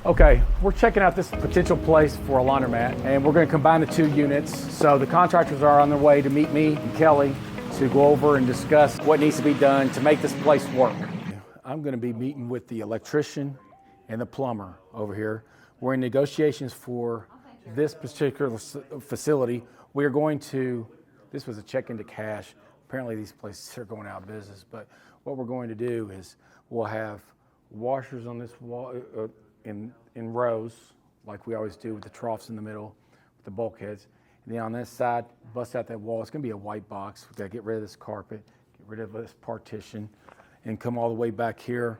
Okay, we're checking out this potential place for a laundromat, and we're going to combine the two units. So the contractors are on their way to meet me and Kelly to go over and discuss what needs to be done to make this place work. I'm going to be meeting with the electrician and the plumber over here. We're in negotiations for this particular facility. We are going to, this was a check into cash. Apparently these places are going out of business, but what we're going to do is we'll have washers on this wall in rows, like we always do, with the troughs in the middle, with the bulkheads. And then on this side, bust out that wall. It's going to be a white box. We've got to get rid of this carpet, get rid of this partition, and come all the way back here.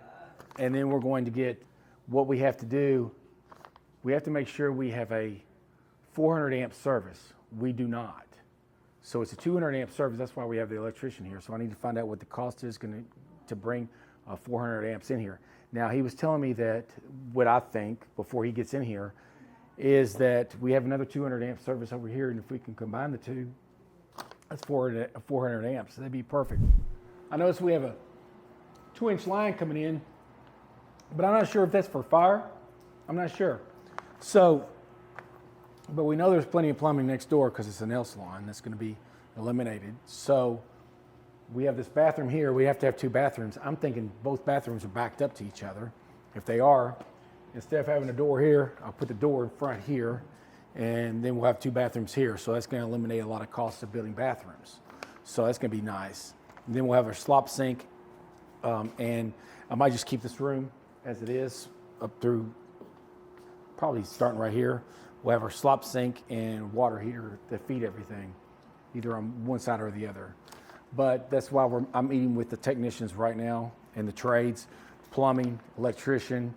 And then we're going to get, what we have to do, we have to make sure we have a 400 amp service. We do not. So it's a 200 amp service. That's why we have the electrician here. So I need to find out what the cost is to bring 400 amps in here. Now, he was telling me that what I think before he gets in here is that we have another 200 amp service over here, and if we can combine the two, that's 400 amps. So that'd be perfect. I notice we have a 2-inch line coming in, but I'm not sure if that's for fire. I'm not sure. So, but we know there's plenty of plumbing next door because it's an L salon that's going to be eliminated. So we have this bathroom here. We have to have two bathrooms. I'm thinking both bathrooms are backed up to each other. If they are, instead of having a door here, I'll put the door in front here, and then we'll have two bathrooms here. So that's going to eliminate a lot of costs of building bathrooms. So that's going to be nice. And then we'll have our slop sink, and I might just keep this room as it is up through, probably starting right here. We'll have our slop sink and water heater to feed everything, either on one side or the other. But that's why I'm meeting with the technicians right now and the trades, plumbing, electrician,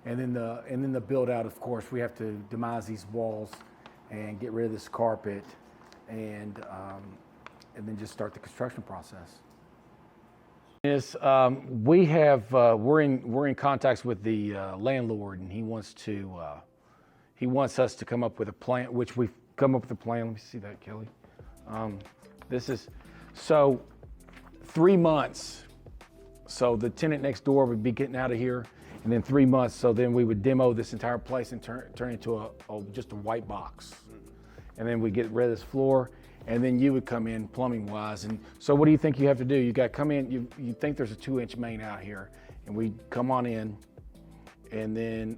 and then the build out. Of course, we have to demise these walls and get rid of this carpet, and then just start the construction process. We're in contacts with the landlord, and he wants us to come up with a plan, which we've come up with a plan. Let me see that, Kelly. This is. So 3 months. So the tenant next door would be getting out of here, and then 3 months. So then we would demo this entire place and turn into just a white box. And then we get rid of this floor, and then you would come in plumbing wise. And so what do you think you have to do? You got to come in, you think there's a 2-inch main out here, and we come on in, and then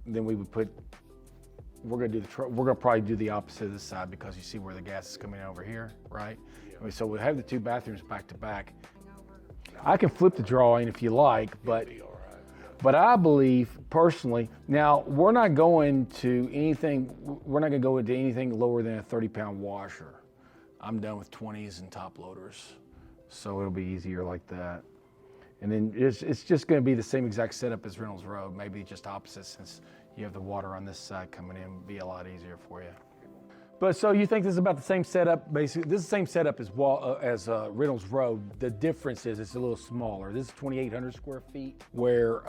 we would put, we're gonna probably do the opposite of this side, because you see where the gas is coming over here, right? Yeah. So we'll have the two bathrooms back to back. I can flip the drawing if you like, but I believe personally, now we're not going to go into anything lower than a 30-pound washer. I'm done with 20s and top loaders, so it'll be easier like that. And then it's just going to be the same exact setup as Reynolds Road, maybe just opposite, since you have the water on this side coming in. It'll be a lot easier for you. But so you think this is about the same setup, basically? This is the same setup as Reynolds Road. The difference is it's a little smaller. This is 2,800 square feet, where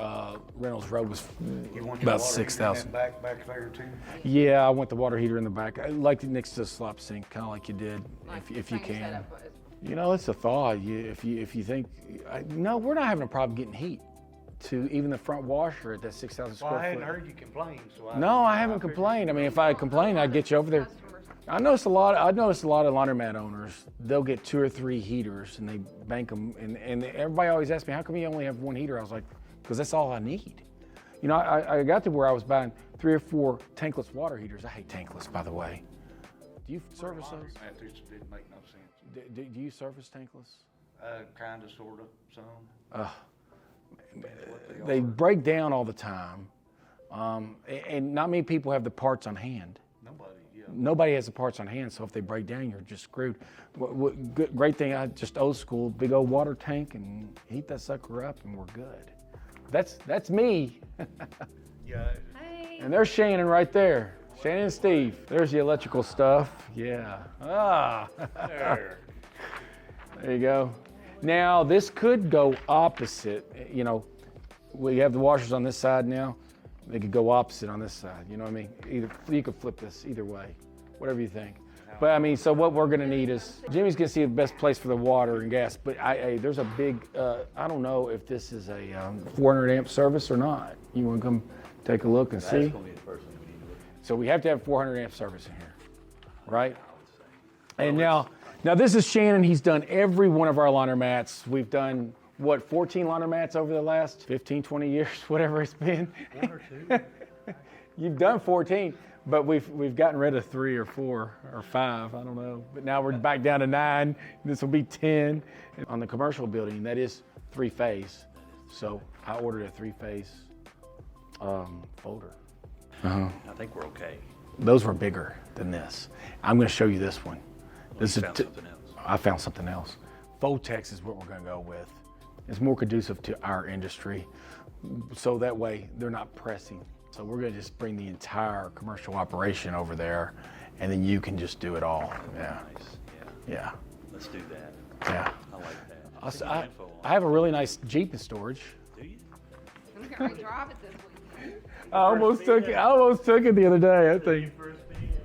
Reynolds Road was about 6,000. Back there too? Yeah, I want the water heater in the back. I like it next to the slop sink, kind of like you did, if you can. You know, it's a thought. If you think, no, we're not having a problem getting heat to even the front washer at that 6,000 square foot. Well, I hadn't heard you complain, so No, I haven't complained. I mean, if I had complained, I'd get you over there. I noticed a lot of laundromat owners, they'll get 2 or 3 heaters and they bank them, and everybody always asks me, how come you only have 1 heater? I was like, because that's all I need. You know, I got to where I was buying 3 or 4 tankless water heaters. I hate tankless, by the way. Do you service those? That just didn't make no sense. Do you service tankless? Kind of, sort of, some. They break down all the time, and not many people have the parts on hand. Nobody has the parts on hand, so if they break down, you're just screwed. Great thing, just old school, big old water tank, and heat that sucker up, and we're good. That's me. Yeah. Hi. And there's Shannon right there. Shannon and Steve. There's the electrical stuff. Yeah. There. There you go. Now, this could go opposite. You know, we have the washers on this side now. They could go opposite on this side. You know what I mean? You could flip this either way, whatever you think. But I mean, so what we're gonna need is, Jimmy's gonna see the best place for the water and gas, but there's a big, I don't know if this is a 400 amp service or not. You wanna come take a look and That's see. gonna be the first thing we need to look at. So we have to have 400 amp service in here, right? And now this is Shannon. He's done every one of our laundromats. We've done, what, 14 laundromats over the last 15, 20 years, whatever it's been. One or two. You've done 14, but we've gotten rid of 3 or 4 or 5, I don't know. But now we're back down to 9. This will be 10. On the commercial building, that is 3-phase. So I ordered a 3-phase folder. I think we're okay. Those were bigger than this. I'm going to show you this one. This You is found something else. I found something else. Votex is what we're going to go with. It's more conducive to our industry, so that way they're not pressing. So we're going to just bring the entire commercial operation over there, and then you can just do it all. Yeah, Nice. yeah, Let's do that. yeah. I like that. Also, Send me info on I have a really nice Jeep in storage. it. Do you? I'm gonna drive it this weekend. I almost took it the other day, I think.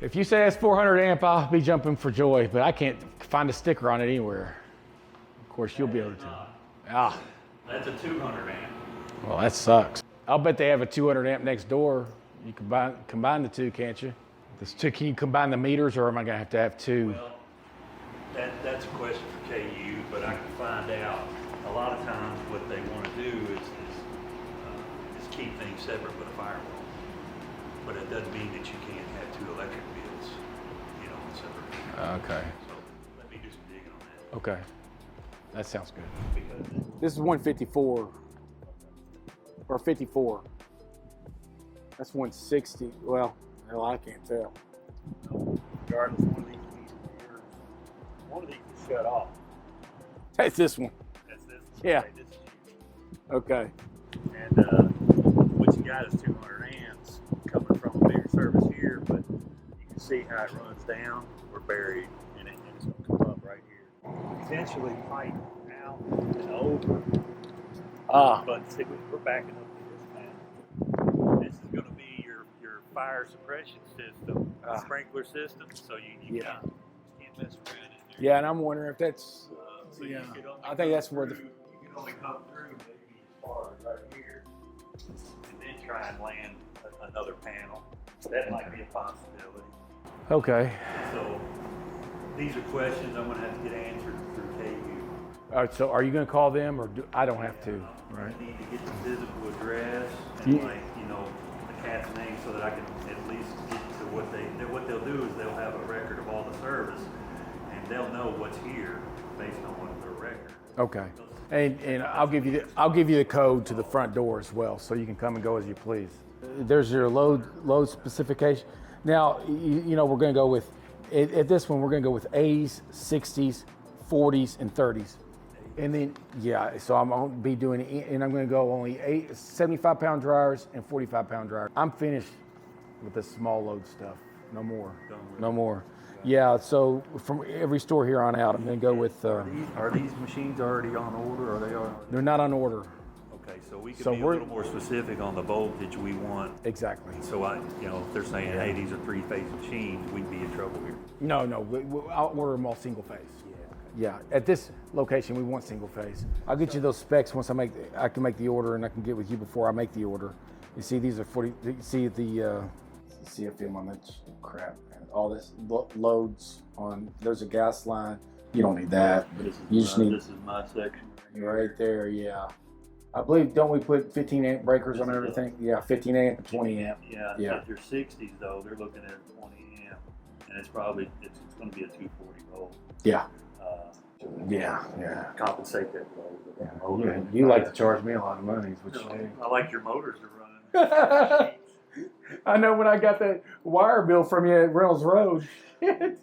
If you say it's 400 amp, I'll be jumping for joy, but I can't find a sticker on it anywhere. Of course, you'll be able to. Ah, That's a 200 amp. well, that sucks. I'll bet they have a 200 amp next door. You combine the two, can't you? Can you combine the meters, or am I gonna have to have 2? Well, that's a question for KU, but I can find out. A lot of times what they want to do is keep things separate with a firewall. But it doesn't mean that you can't have 2 electric bills, separate. Okay. So let me do some digging on that. Okay. That sounds good. Because This is 154 or 54. That's 160. Well, hell, I can't tell. regardless, one of these is shut off. That's this one. That's this. Yeah. Okay, this is huge. Okay. And what you got is 200 amps coming from a bigger service here, but you can see how it runs down. We're buried in it, and it's going to come up right here. Essentially, pipe out and over. But see, we're backing up to this now. This is going to be your fire suppression system, sprinkler system, so you Yeah. can't mess around in there. Yeah, and I'm wondering if that's. So Yeah. you could only I think that's where the. you can only come through maybe as far as right here, and then try and land another panel. That might be a possibility. Okay. So these are questions I'm going to have to get answered through KU. All right. So, are you going to call them, or I don't have to? I need to get the physical address You- and the cat's name so that I can at least get to what they'll do is they'll have a record of all the service, and they'll know what's here based on what their record. Okay. And I'll give you the code to the front door as well, so you can come and go as you please. There's your load specification. Now, we're going to go with at this one we're going to go with A's, 60s, 40s, and 30s. And then, so I'm going to be doing, and I'm going to go only 75-pound dryers and 45-pound dryers. I'm finished with the small load stuff. No more. No more. Yeah, so from every store here on out, I'm going to go with. Are these machines already on order, or they are? They're not on order. Okay, so we can So be a little more specific on the voltage we want. Exactly. So if they're saying, hey, these are 3-phase machines, we'd be in trouble here. No, I'll order them all single phase. Yeah, at this location we want single phase. I'll get you those specs once I can make the order, and I can get with you before I make the order. You see, these are 40. You see the CFM on that crap. All this loads on. There's a gas line. You don't need that. This is my section. Right there. Yeah. I believe, don't we put 15 amp breakers on everything? Yeah, 15 amp and 20 amp. Yeah. If you're 60s though, they're looking at 20 amp, and it's going to be a 240 volt. Yeah. To compensate that load. Yeah. You like to charge me a lot of money, is what you do. I like your motors to run. I know when I got that wire bill from you at Reynolds Road. That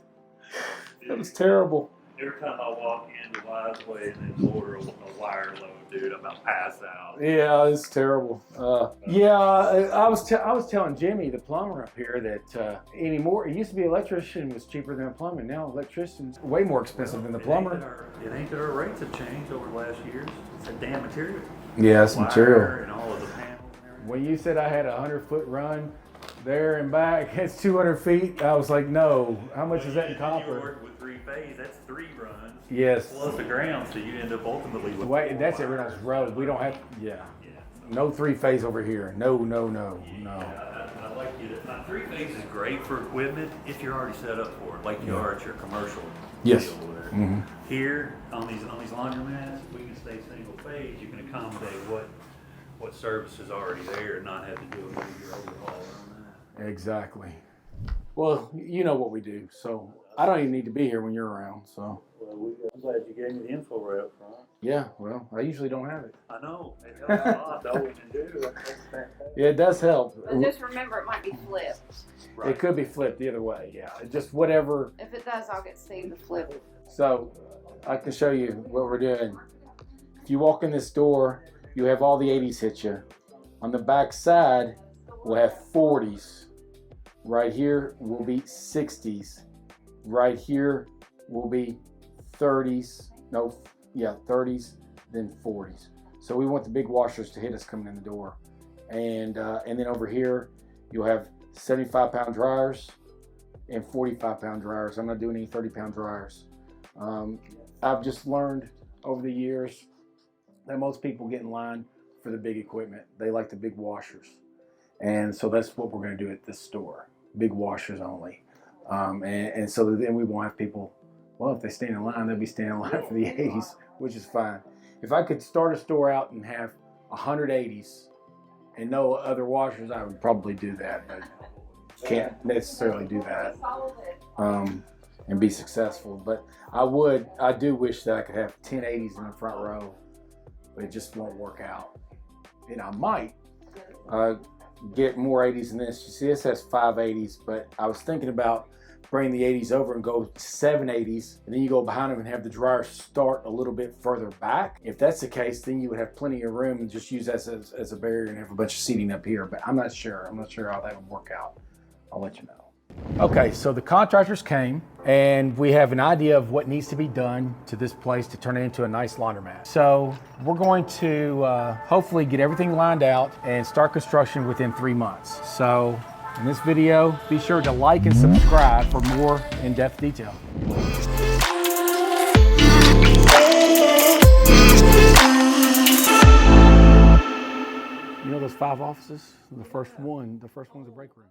was terrible. Every time I walk into Wiseway and then order a wire load, dude, I'm about to pass out. Yeah, it's terrible. I was telling Jimmy, the plumber up here, that anymore, it used to be electrician was cheaper than a plumbing. Now electrician's way more expensive than the plumber. It ain't that our rates have changed over the last years. It's a damn material. Yeah, it's Wire material. and all of the panels and everything. When you said I had a 100-foot run there and back, it's 200 feet. I was like, no. How much is that in You copper? work with 3-phase, that's 3 runs. Yes. Plus the ground, so you end up ultimately with Wait, 4 that's at wires. Reynolds Road. We don't have. Yeah. Yeah. No three-phase over here. No, no, no, no. I like you. Three-phase is great for equipment if you're already set up for it, like you are at your commercial. Yes. deal where Mm-hmm. Here on these laundromats, we can stay single phase. You can accommodate what service is already there and not have to do a major overhaul on that. Exactly. Well, you know what we do, so I don't even need to be here when you're around. So. Well, I'm glad you gave me the info right up front. Yeah. Well, I usually don't have it. I know. It helps a lot, though, when you do. That's fantastic. Yeah, it does help. But just remember, it might be flipped. It could be flipped the other way. Yeah. Just whatever. If it does, I'll get Steve to flip it. So I can show you what we're doing. If you walk in this door, you have all the 80s hit you. On the back side, we'll have 40s. Right here will be 60s. Right here will be 30s. No, yeah, 30s, then 40s. So we want the big washers to hit us coming in the door. And then over here, you'll have 75-pound dryers and 45-pound dryers. I'm not doing any 30-pound dryers. I've just learned over the years that most people get in line for the big equipment. They like the big washers. And so that's what we're going to do at this store. Big washers only. And so then we won't have people, well, if they stand in line, they'll be standing in line for the 80s, which is fine. If I could start a store out and have 100 80s and no other washers, I would probably do that. But can't necessarily do that and be successful. But I do wish that I could have 10 80s in the front row, but it just won't work out. And I might get more 80s than this. You see, this has 5 80s, but I was thinking about bringing the 80s over and go 7 80s, and then you go behind them and have the dryer start a little bit further back. If that's the case, then you would have plenty of room and just use that as a barrier and have a bunch of seating up here, but I'm not sure. I'm not sure how that would work out. I'll let you know. Okay, so the contractors came and we have an idea of what needs to be done to this place to turn it into a nice laundromat. So we're going to hopefully get everything lined out and start construction within 3 months. So in this video, be sure to like and subscribe for more in-depth detail. You know those 5 offices? The first one's a break room.